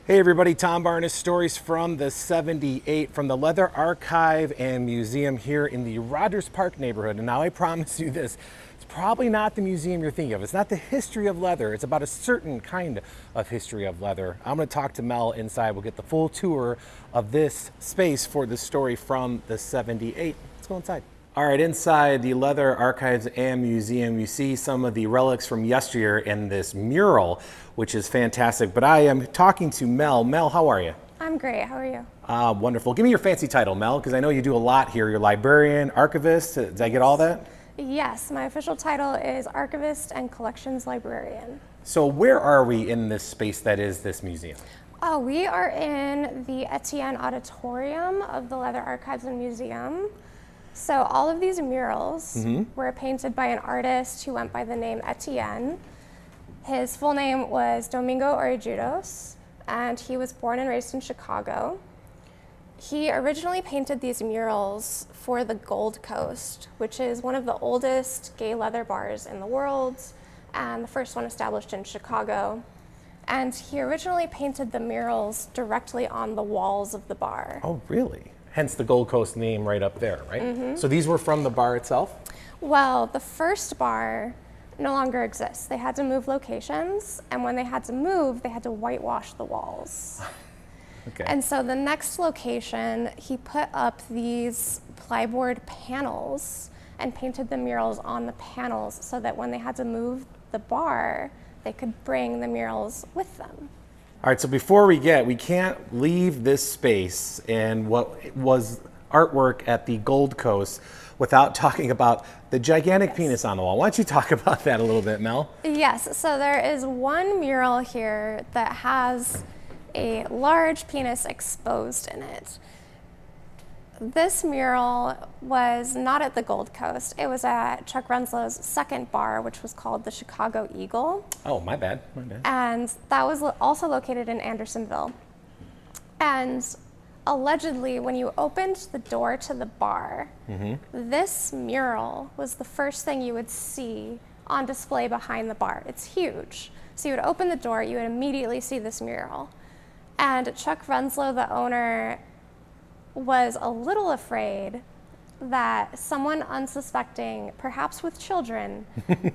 Hey everybody, Tom Barnes, stories from the 78 from the Leather Archive and Museum here in the Rogers Park neighborhood. And now I promise you this, it's probably not the museum you're thinking of. It's not the history of leather. It's about a certain kind of history of leather. I'm going to talk to Mel inside. We'll get the full tour of this space for the story from the 78. Let's go inside. All right, inside the Leather Archives and Museum, you see some of the relics from yesteryear in this mural, which is fantastic. But I am talking to Mel. Mel, how are you? I'm great. How are you? Wonderful. Give me your fancy title, Mel, because I know you do a lot here. You're librarian, archivist. Did I get all that? Yes, my official title is Archivist and Collections Librarian. So where are we in this space that is this museum? Oh, we are in the Etienne Auditorium of the Leather Archives and Museum. So all of these murals were painted by an artist who went by the name Etienne. His full name was Domingo Orejudos, and he was born and raised in Chicago. He originally painted these murals for the Gold Coast, which is one of the oldest gay leather bars in the world, and the first one established in Chicago. And he originally painted the murals directly on the walls of the bar. Oh, really? Hence the Gold Coast name right up there, right? So these were from the bar itself? Well, the first bar no longer exists. They had to move locations, and when they had to move, they had to whitewash the walls. Okay. And so the next location, he put up these plyboard panels and painted the murals on the panels so that when they had to move the bar, they could bring the murals with them. All right, so before we can't leave this space and what was artwork at the Gold Coast without talking about the gigantic penis on the wall. Why don't you talk about that a little bit, Mel? Yes, so there is one mural here that has a large penis exposed in it. This mural was not at the Gold Coast. It was at Chuck Renslow's second bar, which was called the Chicago Eagle. Oh, my bad, my bad. And that was also located in Andersonville. And allegedly, when you opened the door to the bar, this mural was the first thing you would see on display behind the bar. It's huge. So you would open the door, you would immediately see this mural. And Chuck Renslow, the owner, was a little afraid that someone unsuspecting, perhaps with children,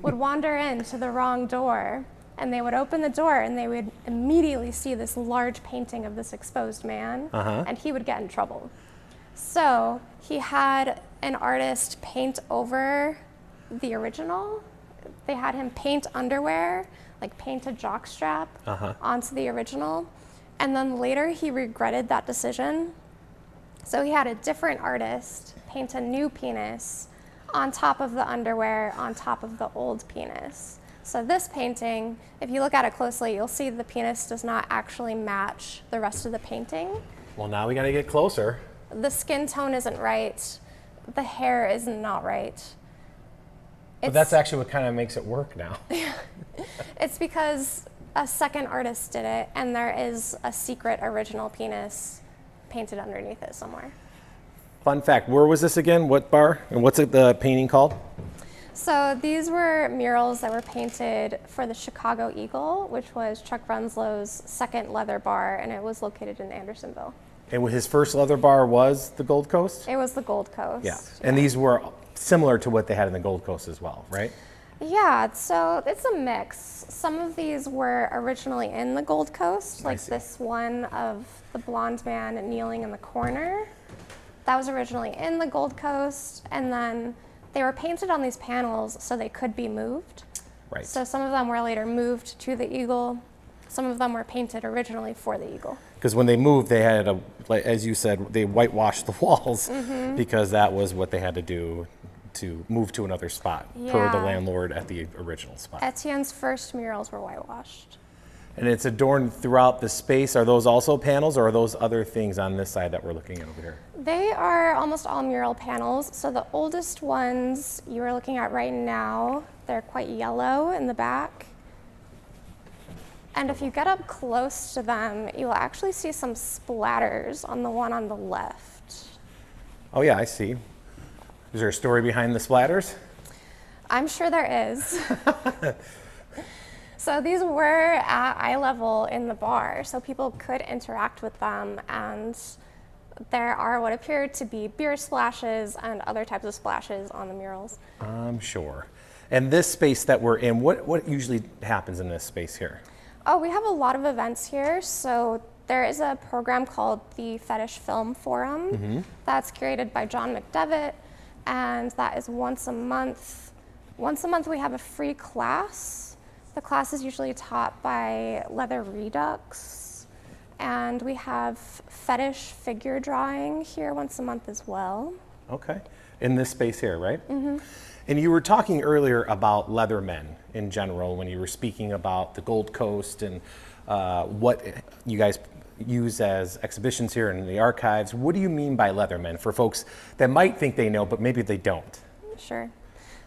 would wander into the wrong door, and they would open the door and they would immediately see this large painting of this exposed man, and he would get in trouble. So he had an artist paint over the original. They had him paint underwear, like paint a jockstrap onto the original, and then later he regretted that decision. So he had a different artist paint a new penis on top of the underwear, on top of the old penis. So this painting, if you look at it closely, you'll see the penis does not actually match the rest of the painting. Well, now we gotta get closer. The skin tone isn't right. The hair is not right. But that's actually what kind of makes it work now. It's because a second artist did it, and there is a secret original penis painted underneath it somewhere. Fun fact, where was this again? What bar? And what's the painting called? So these were murals that were painted for the Chicago Eagle, which was Chuck Renslow's second leather bar, and it was located in Andersonville. And his first leather bar was the Gold Coast? It was the Gold Coast. Yeah, and these were similar to what they had in the Gold Coast as well, right? Yeah, so it's a mix. Some of these were originally in the Gold Coast, like this one of the blonde man kneeling in the corner. That was originally in the Gold Coast, and then they were painted on these panels so they could be moved. Right. So some of them were later moved to the Eagle. Some of them were painted originally for the Eagle. Because when they moved, they had, like, as you said, they whitewashed the walls because that was what they had to do to move to another spot per the landlord at the original spot. Etienne's first murals were whitewashed. And it's adorned throughout the space. Are those also panels, or are those other things on this side that we're looking at over here? They are almost all mural panels. So the oldest ones you are looking at right now, they're quite yellow in the back. And if you get up close to them, you'll actually see some splatters on the one on the left. Oh yeah, I see. Is there a story behind the splatters? I'm sure there is. So these were at eye level in the bar, so people could interact with them, and there are what appeared to be beer splashes and other types of splashes on the murals. I'm sure. And this space that we're in, what usually happens in this space here? Oh, we have a lot of events here. So there is a program called the Fetish Film Forum that's curated by John McDevitt, and that is once a month. Once a month we have a free class. The class is usually taught by Leather Redux, and we have fetish figure drawing here once a month as well. Okay, in this space here, right? Mm-hmm. And you were talking earlier about leather men in general when you were speaking about the Gold Coast and what you guys use as exhibitions here in the archives. What do you mean by leather men for folks that might think they know, but maybe they don't? Sure.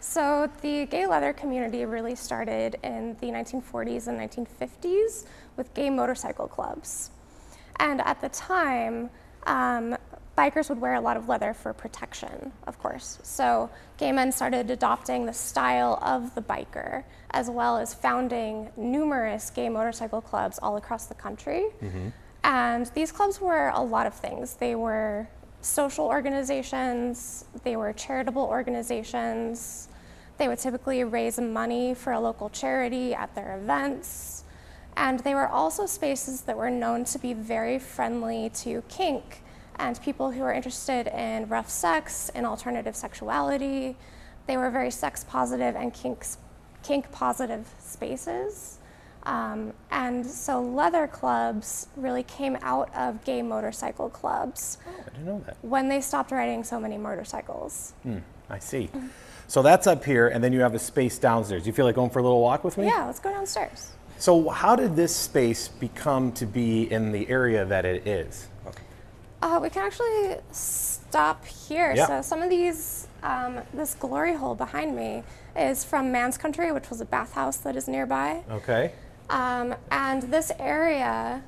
So the gay leather community really started in the 1940s and 1950s with gay motorcycle clubs. And at the time, bikers would wear a lot of leather for protection, of course. So gay men started adopting the style of the biker, as well as founding numerous gay motorcycle clubs all across the country. Mm-hmm. And these clubs were a lot of things. They were social organizations, they were charitable organizations. They would typically raise money for a local charity at their events. And they were also spaces that were known to be very friendly to kink and people who were interested in rough sex and alternative sexuality. They were very sex positive and kink positive spaces. And so leather clubs really came out of gay motorcycle clubs. Oh, I didn't know that. When they stopped riding so many motorcycles. I see. So that's up here, and then you have a space downstairs. You feel like going for a little walk with me? Yeah, let's go downstairs. So how did this space become to be in the area that it is? We can actually stop here. Yeah. So some of these, this glory hole behind me is from Man's Country, which was a bathhouse that is nearby. Okay. And this area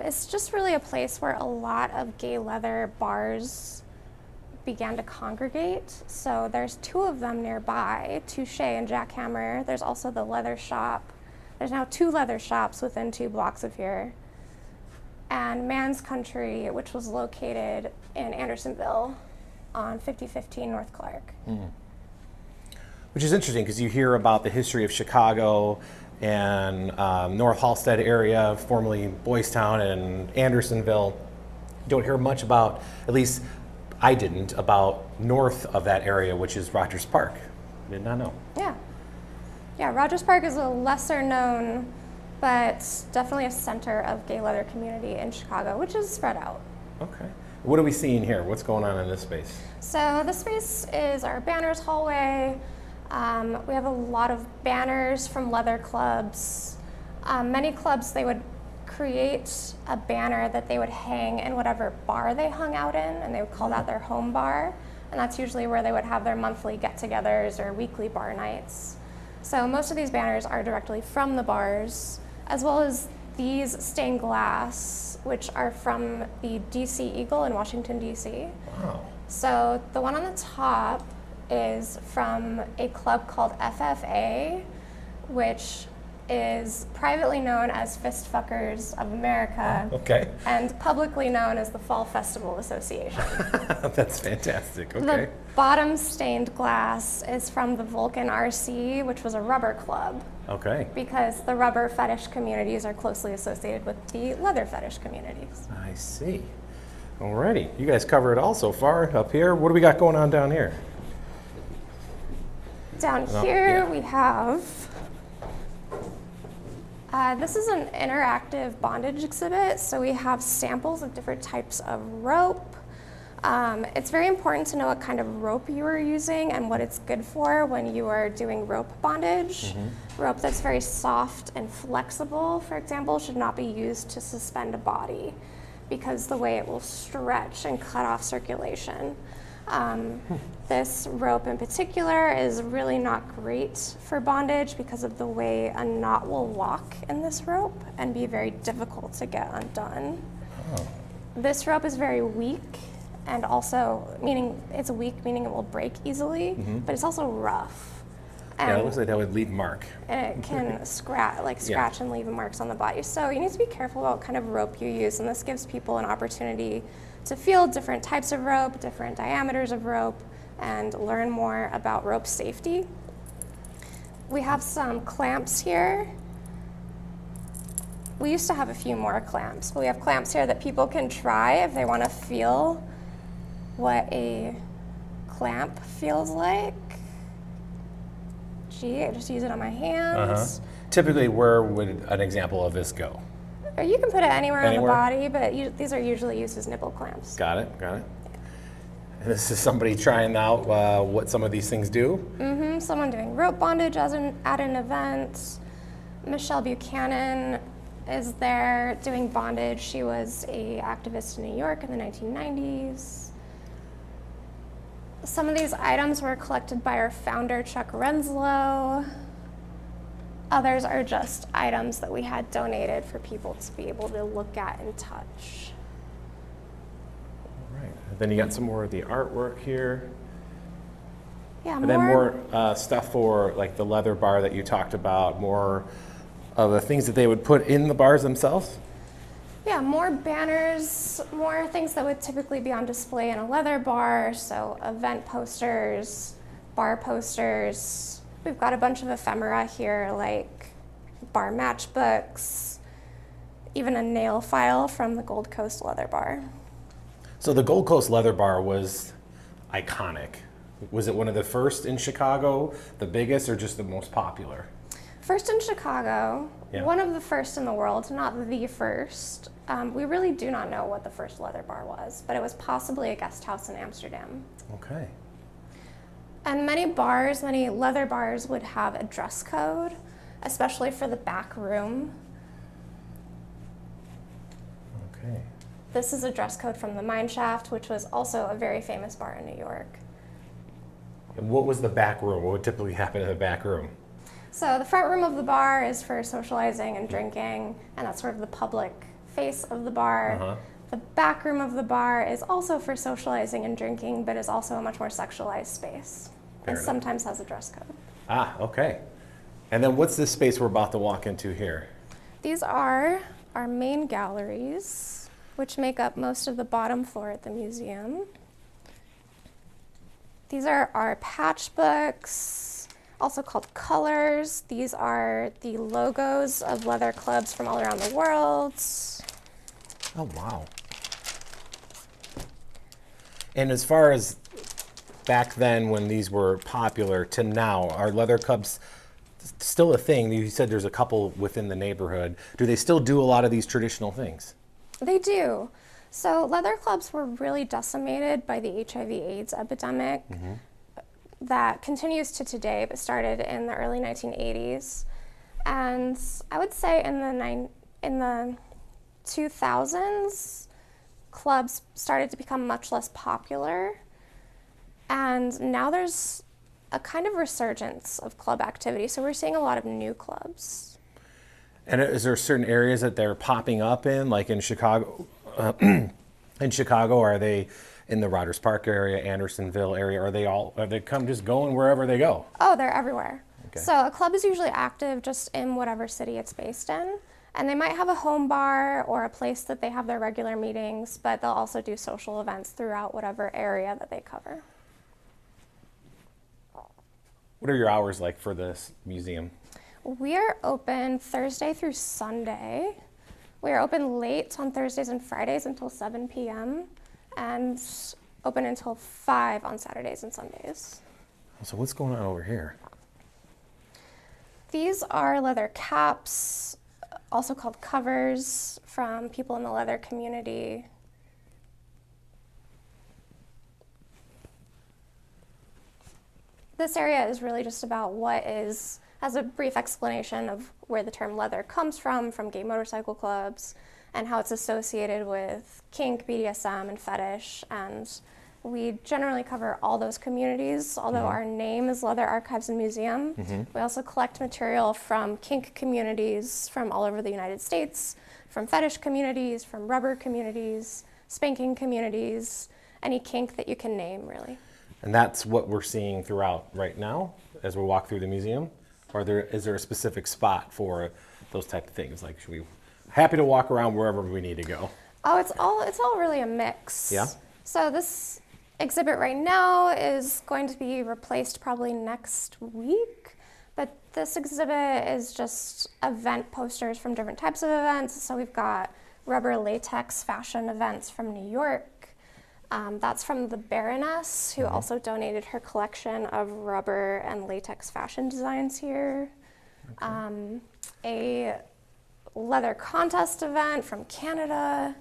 is just really a place where a lot of gay leather bars began to congregate. So there's two of them nearby, Touche and Jackhammer. There's also the leather shop. There's now 2 leather shops within 2 blocks of here. And Man's Country, which was located in Andersonville on 5015 North Clark. Which is interesting because you hear about the history of Chicago and North Halstead area, formerly Boys Town, and Andersonville. You don't hear much about, at least I didn't, about north of that area, which is Rogers Park. Did not know. Yeah, Rogers Park is a lesser known, but definitely a center of gay leather community in Chicago, which is spread out. Okay. What are we seeing here? What's going on in this space? So this space is our banners hallway. We have a lot of banners from leather clubs. Many clubs, they would create a banner that they would hang in whatever bar they hung out in, and they would call that their home bar. And that's usually where they would have their monthly get-togethers or weekly bar nights. So most of these banners are directly from the bars, as well as these stained glass, which are from the DC Eagle in Washington, DC. Wow. So the one on the top is from a club called FFA, which is privately known as Fist Fuckers of America. Okay. And publicly known as the Fall Festival Association. That's fantastic. Okay. The bottom stained glass is from the Vulcan RC, which was a rubber club. Okay. Because the rubber fetish communities are closely associated with the leather fetish communities. I see. Alrighty. You guys cover it all so far up here. What do we got going on down here? Down here we have, this is an interactive bondage exhibit. So we have samples of different types of rope. It's very important to know what kind of rope you are using and what it's good for when you are doing rope bondage. Rope that's very soft and flexible, for example, should not be used to suspend a body because the way it will stretch and cut off circulation. This rope in particular is really not great for bondage because of the way a knot will lock in this rope and be very difficult to get undone. Oh. This rope is very weak, and also meaning it will break easily, but it's also rough. Yeah, it looks like that would leave a mark. And it can scratch and leave marks on the body. So you need to be careful about what kind of rope you use, and this gives people an opportunity to feel different types of rope, different diameters of rope, and learn more about rope safety. We have some clamps here. We used to have a few more clamps, but we have clamps here that people can try if they want to feel what a clamp feels like. Gee, I just use it on my hands. Typically, where would an example of this go? Or you can put it anywhere on the Anywhere? body, but these are usually used as nipple clamps. Got it, got it. And this is somebody trying out what some of these things do? Someone doing rope bondage at an event. Michelle Buchanan is there doing bondage. She was an activist in New York in the 1990s. Some of these items were collected by our founder, Chuck Renslow. Others are just items that we had donated for people to be able to look at and touch. All right. And then you got some more of the artwork here. Yeah, And then more stuff for like the leather bar that you talked about, more of the things that they would put in the bars themselves? Yeah, more banners, more things that would typically be on display in a leather bar, so event posters, bar posters. We've got a bunch of ephemera here, like bar matchbooks, even a nail file from the Gold Coast Leather Bar. So the Gold Coast Leather Bar was iconic. Was it one of the first in Chicago, the biggest, or just the most popular? First in Chicago, Yeah. one of the first in the world, not the first. We really do not know what the first leather bar was, but it was possibly a guest house in Amsterdam. Okay. And many bars, many leather bars would have a dress code, especially for the back room. Okay. This is a dress code from the Mine Shaft, which was also a very famous bar in New York. And what was the back room? What would typically happen in the back room? So the front room of the bar is for socializing and drinking, and that's sort of the public face of the bar. The back room of the bar is also for socializing and drinking, but is also a much more sexualized space. Fair And enough. sometimes has a dress code. Ah, okay. And then what's this space we're about to walk into here? These are our main galleries, which make up most of the bottom floor at the museum. These are our patch books, also called colors. These are the logos of leather clubs from all around the world. Oh, wow. And as far as back then when these were popular to now, are leather clubs still a thing? You said there's a couple within the neighborhood. Do they still do a lot of these traditional things? They do. So leather clubs were really decimated by the HIV/AIDS epidemic that continues to today, but started in the early 1980s. And I would say in the 2000s, clubs started to become much less popular. And now there's a kind of resurgence of club activity. So we're seeing a lot of new clubs. And is there certain areas that they're popping up in, like in Chicago? In Chicago, are they in the Rogers Park area, Andersonville area? Are they just going wherever they go? Oh, they're everywhere. Okay. So a club is usually active just in whatever city it's based in. And they might have a home bar or a place that they have their regular meetings, but they'll also do social events throughout whatever area that they cover. What are your hours like for this museum? We are open Thursday through Sunday. We are open late on Thursdays and Fridays until 7 p.m. and open until 5 on Saturdays and Sundays. So what's going on over here? These are leather caps, also called covers, from people in the leather community. This area is really just about has a brief explanation of where the term leather comes from gay motorcycle clubs, and how it's associated with kink, BDSM, and fetish. And we generally cover all those communities, although our name is Leather Archives and Museum. We also collect material from kink communities from all over the United States, from fetish communities, from rubber communities, spanking communities, any kink that you can name, really. And that's what we're seeing throughout right now? as we walk through the museum? Or is there a specific spot for those type of things? Like, should we happy to walk around wherever we need to go? Oh, it's all really a mix. Yeah. So this exhibit right now is going to be replaced probably next week. But this exhibit is just event posters from different types of events. So we've got rubber latex fashion events from New York. That's from the Baroness, who also donated her collection of rubber and latex fashion designs here. Okay. A leather contest event from Canada.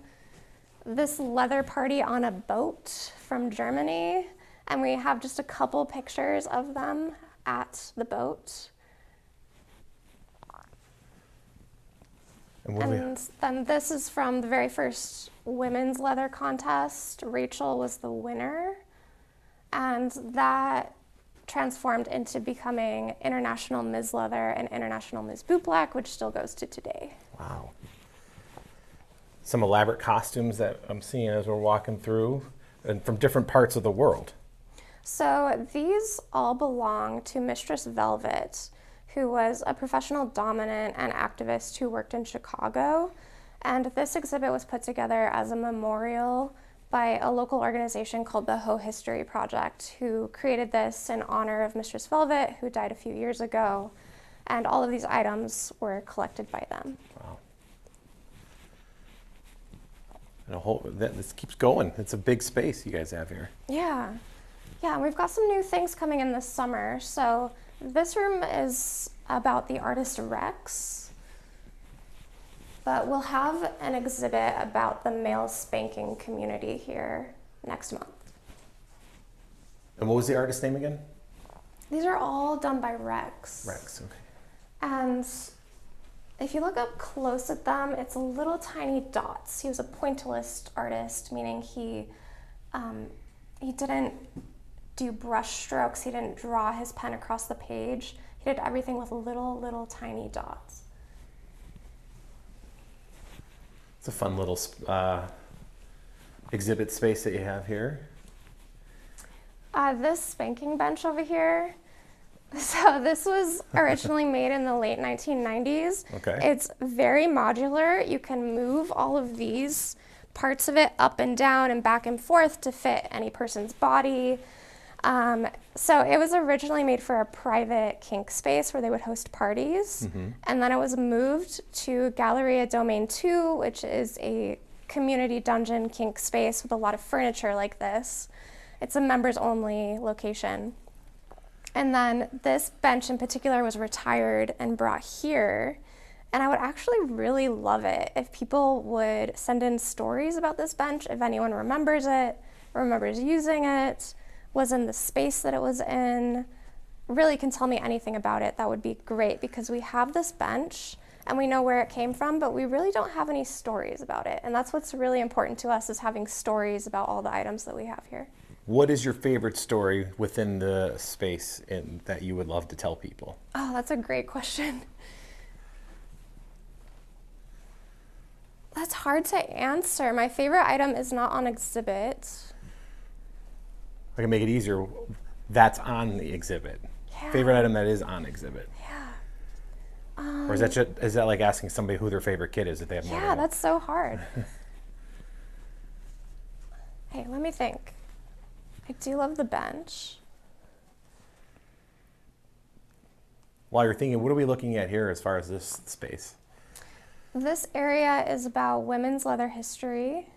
This leather party on a boat from Germany. And we have just a couple pictures of them at the boat. And then this is from the very first women's leather contest. Rachel was the winner, and that transformed into becoming International Ms. Leather and International Ms. Boot Black, which still goes to today. Wow. Some elaborate costumes that I'm seeing as we're walking through, and from different parts of the world. So these all belong to Mistress Velvet, who was a professional dominant and activist who worked in Chicago. And this exhibit was put together as a memorial by a local organization called the Ho History Project, who created this in honor of Mistress Velvet, who died a few years ago. And all of these items were collected by them. Wow. And this keeps going. It's a big space you guys have here. Yeah. Yeah, and we've got some new things coming in this summer. So this room is about the artist Rex, but we'll have an exhibit about the male spanking community here next month. And what was the artist's name again? These are all done by Rex. Rex, okay. And if you look up close at them, it's little tiny dots. He was a pointillist artist, meaning he didn't do brush strokes. He didn't draw his pen across the page. He did everything with little tiny dots. It's a fun little exhibit space that you have here. This spanking bench over here, so this was originally made in the late 1990s. Okay. It's very modular. You can move all of these parts of it up and down and back and forth to fit any person's body. So it was originally made for a private kink space where they would host parties. Mm-hmm. And then it was moved to Galleria Domain 2, which is a community dungeon kink space with a lot of furniture like this. It's a members only location. And then this bench in particular was retired and brought here. And I would actually really love it if people would send in stories about this bench, if anyone remembers it, remembers using it, was in the space that it was in, really can tell me anything about it. That would be great, because we have this bench and we know where it came from, but we really don't have any stories about it. And that's what's really important to us, is having stories about all the items that we have here. What is your favorite story within the space that you would love to tell people? Oh, that's a great question. That's hard to answer. My favorite item is not on exhibit. I can make it easier. That's on the exhibit. Yeah. Favorite item that is on exhibit. Yeah. Or is that like asking somebody who their favorite kid is if they have more? Yeah, that's so hard. Hey, let me think. I do love the bench. While you're thinking, what are we looking at here as far as this space? This area is about women's leather history.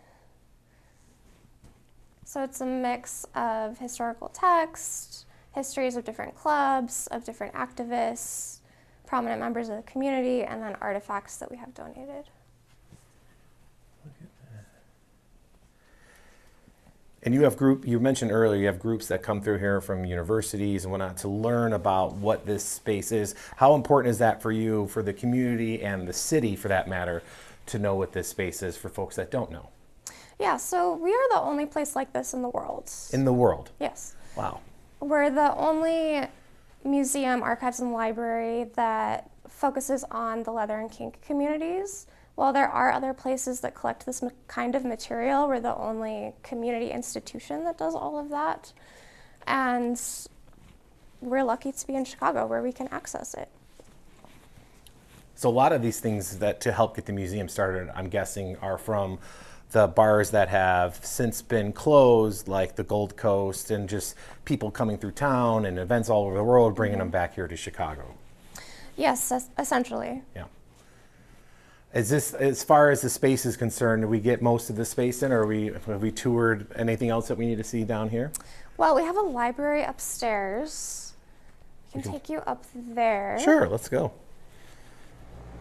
So it's a mix of historical text, histories of different clubs, of different activists, prominent members of the community, and then artifacts that we have donated. Look at that. And you mentioned earlier, you have groups that come through here from universities and whatnot to learn about what this space is. How important is that for you, for the community and the city for that matter, to know what this space is for folks that don't know? Yeah, so we are the only place like this in the world. In the world? Yes. Wow. We're the only museum, archives, and library that focuses on the leather and kink communities. While there are other places that collect this kind of material, we're the only community institution that does all of that. And we're lucky to be in Chicago where we can access it. So a lot of these things that to help get the museum started, I'm guessing, are from the bars that have since been closed, like the Gold Coast, and just people coming through town and events all over the world, bringing them back here to Chicago. Yes, essentially. Yeah. Is this, as far as the space is concerned, do we get most of the space in, or have we toured anything else that we need to see down here? Well, we have a library upstairs. I can take you up there. Sure, let's go.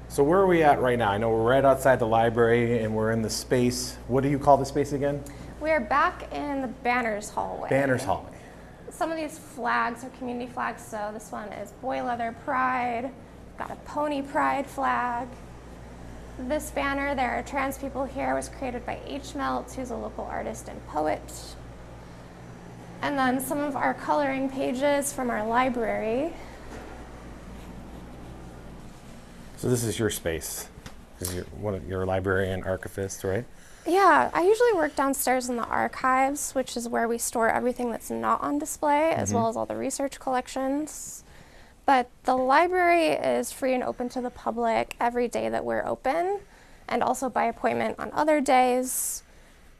So where are we at right now? I know we're right outside the library and we're in the space. What do you call the space again? We are back in the Banners hallway. Banners hallway. Some of these flags are community flags. So this one is Boy Leather Pride. Got a Pony Pride flag. This banner, There Are Trans People Here, was created by H. Meltz, who's a local artist and poet. And then some of our coloring pages from our library. So this is your space, because you're a librarian archivist, right? Yeah, I usually work downstairs in the archives, which is where we store everything that's not on display, as well as all the research collections. But the library is free and open to the public every day that we're open, and also by appointment on other days.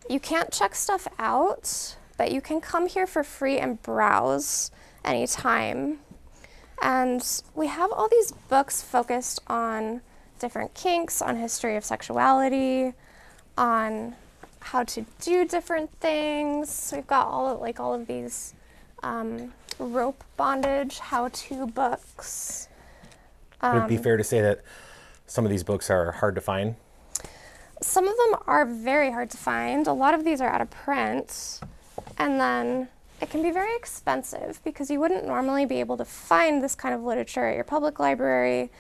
You can't check stuff out, but you can come here for free and browse anytime. And we have all these books focused on different kinks, on history of sexuality, on how to do different things. We've got all of these rope bondage how-to books. Would it be fair to say that some of these books are hard to find? Some of them are very hard to find. A lot of these are out of print. And then it can be very expensive because you wouldn't normally be able to find this kind of literature at your public library.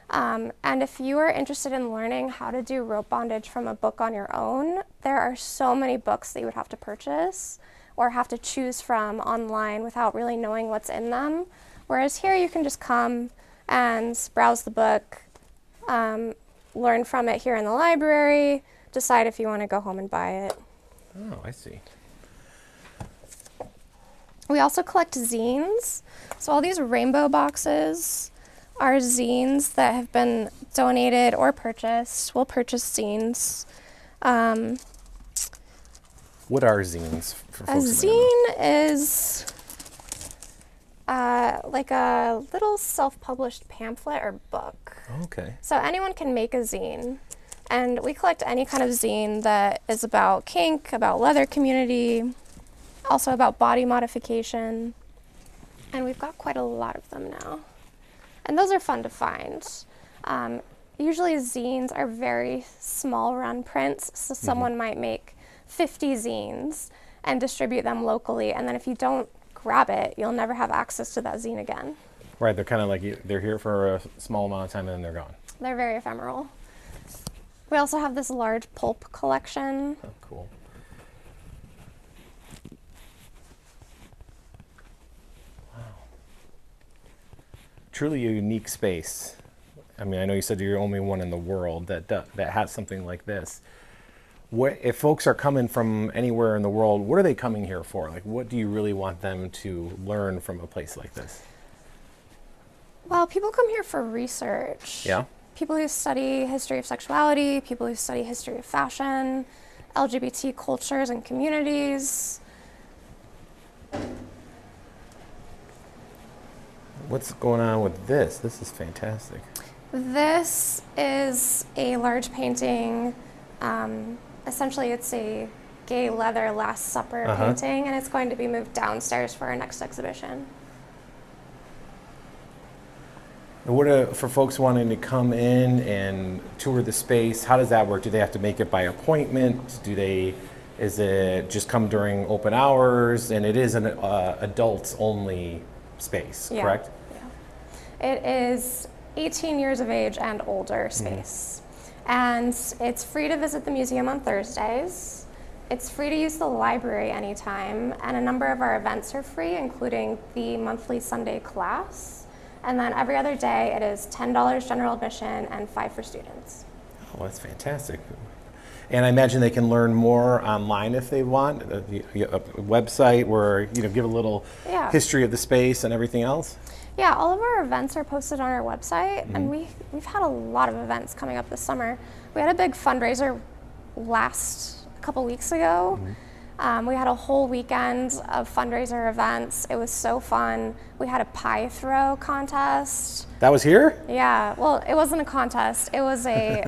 And if you are interested in learning how to do rope bondage from a book on your own, there are so many books that you would have to purchase or have to choose from online without really knowing what's in them. Whereas here you can just come and browse the book, learn from it here in the library, decide if you want to go home and buy it. Oh, I see. We also collect zines. So all these rainbow boxes are zines that have been donated or purchased. We'll purchase zines. What are zines for A folks who might not know? zine is like a little self-published pamphlet or book. Okay. So anyone can make a zine. And we collect any kind of zine that is about kink, about leather community, also about body modification. And we've got quite a lot of them now. And those are fun to find. Usually zines are very small run prints, so someone might make 50 zines and distribute them locally, and then if you don't grab it, you'll never have access to that zine again. Right, they're kind of like, they're here for a small amount of time and then they're gone. They're very ephemeral. We also have this large pulp collection. Oh, cool. Wow. Truly a unique space. I mean, I know you said you're the only one in the world that has something like this. What, if folks are coming from anywhere in the world, what are they coming here for? Like, what do you really want them to learn from a place like this? Well, people come here for research. Yeah. People who study history of sexuality, people who study history of fashion, LGBT cultures and communities. What's going on with this? This is fantastic. This is a large painting. Essentially, it's a gay leather Last Supper painting, and it's going to be moved downstairs for our next exhibition. And what for folks wanting to come in and tour the space, how does that work? Do they have to make it by appointment? Is it just come during open hours? And it is an adults only space, correct? Yeah. It is 18 years of age and older space. And it's free to visit the museum on Thursdays. It's free to use the library anytime, and a number of our events are free, including the monthly Sunday class. And then every other day, it is $10 general admission and $5 for students. Oh, that's fantastic. And I imagine they can learn more online if they want, a website where, give a little Yeah. history of the space and everything else. Yeah, all of our events are posted on our website, and we've had a lot of events coming up this summer. We had a big fundraiser a couple weeks ago. We had a whole weekend of fundraiser events. It was so fun. We had a pie throw contest. That was here? Yeah, well, it wasn't a contest. It was a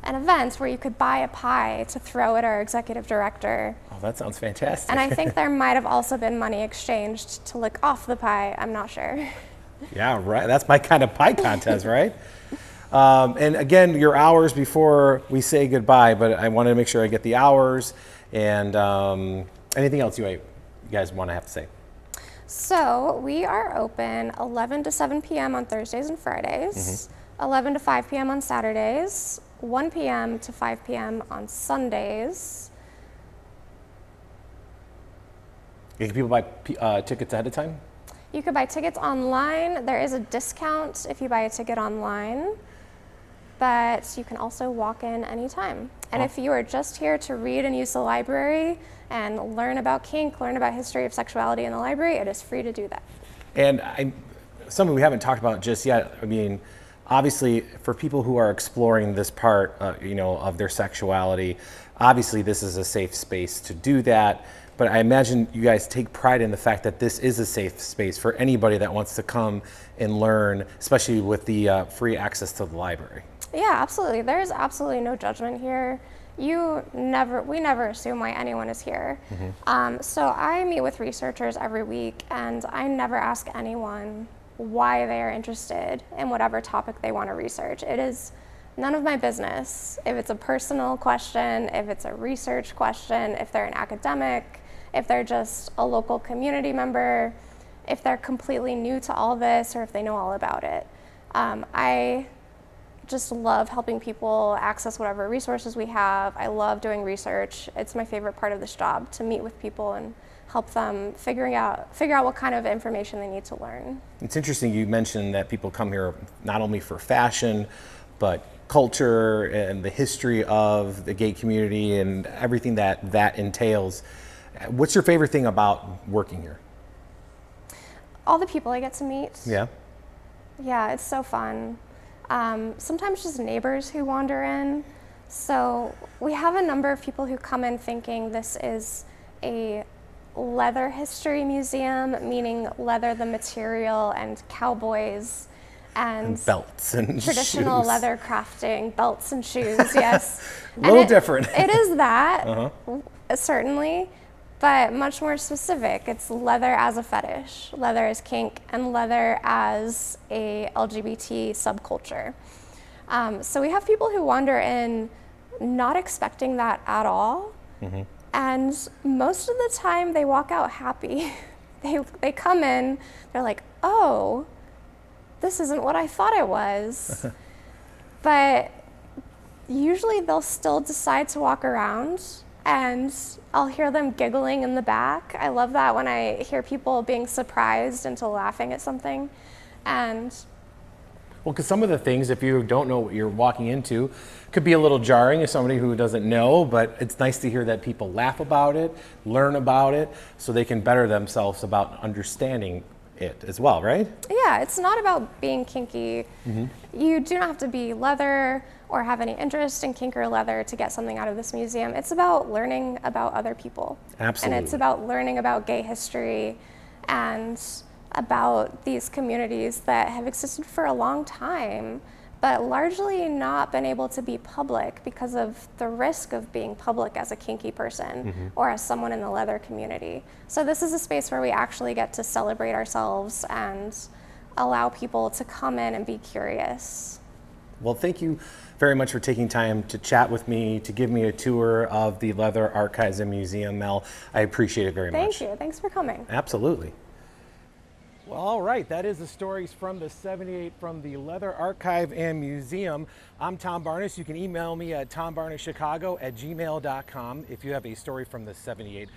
an event where you could buy a pie to throw at our executive director. Oh, that sounds fantastic. And I think there might have also been money exchanged to lick off the pie. I'm not sure. Yeah, right. That's my kind of pie contest, right? And again, your hours before we say goodbye, but I wanted to make sure I get the hours and anything else you guys want to have to say. So we are open 11 to 7 p.m. on Thursdays and Fridays, 11 to 5 p.m. on Saturdays, 1 p.m. to 5 p.m. on Sundays. Can people buy tickets ahead of time? You could buy tickets online. There is a discount if you buy a ticket online, but you can also walk in anytime. And if you are just here to read and use the library and learn about kink, learn about history of sexuality in the library, it is free to do that. And something we haven't talked about just yet. I mean, obviously, for people who are exploring this part, of their sexuality, obviously this is a safe space to do that. But I imagine you guys take pride in the fact that this is a safe space for anybody that wants to come and learn, especially with the free access to the library. Yeah, absolutely. There's absolutely no judgment here. We never assume why anyone is here. So I meet with researchers every week, and I never ask anyone why they are interested in whatever topic they want to research. It is none of my business. If it's a personal question, if it's a research question, if they're an academic, if they're just a local community member, if they're completely new to all this, or if they know all about it. I just love helping people access whatever resources we have. I love doing research. It's my favorite part of this job, to meet with people and help them figure out what kind of information they need to learn. It's interesting you mentioned that people come here not only for fashion, but culture and the history of the gay community and everything that entails. What's your favorite thing about working here? All the people I get to meet. Yeah. Yeah, it's so fun. Sometimes just neighbors who wander in. So we have a number of people who come in thinking this is a leather history museum, meaning leather the material and cowboys and belts and traditional shoes. Leather crafting, belts and shoes, yes. A little different. It is that, certainly, but much more specific. It's leather as a fetish, leather as kink, and leather as a LGBT subculture. So we have people who wander in not expecting that at all, and most of the time they walk out happy. They come in, they're like, oh, this isn't what I thought it was. But usually they'll still decide to walk around, and I'll hear them giggling in the back. I love that when I hear people being surprised into laughing at something. And well, because some of the things, if you don't know what you're walking into, could be a little jarring as somebody who doesn't know, but it's nice to hear that people laugh about it, learn about it, so they can better themselves about understanding it as well, right? yeah, it's not about being kinky. You do not have to be leather or have any interest in kink or leather to get something out of this museum. It's about learning about other people. Absolutely. And it's about learning about gay history and about these communities that have existed for a long time, but largely not been able to be public because of the risk of being public as a kinky person or as someone in the leather community. So this is a space where we actually get to celebrate ourselves and allow people to come in and be curious. Well, thank you very much for taking time to chat with me, to give me a tour of the Leather Archives and Museum, Mel. I appreciate it very much. Thank you. Thanks for coming. Absolutely. Well, all right, that is the stories from the 78 from the Leather Archive and Museum. I'm Tom Barnes. You can email me at tombarneschicago@gmail.com if you have a story from the 78.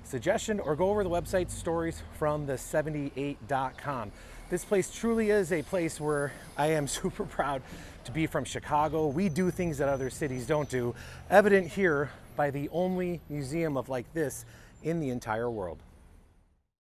suggestion, or go over the website storiesfromthe78.com. This place truly is a place where I am super proud to be from Chicago. We do things that other cities don't do, evident here by the only museum of like this in the entire world.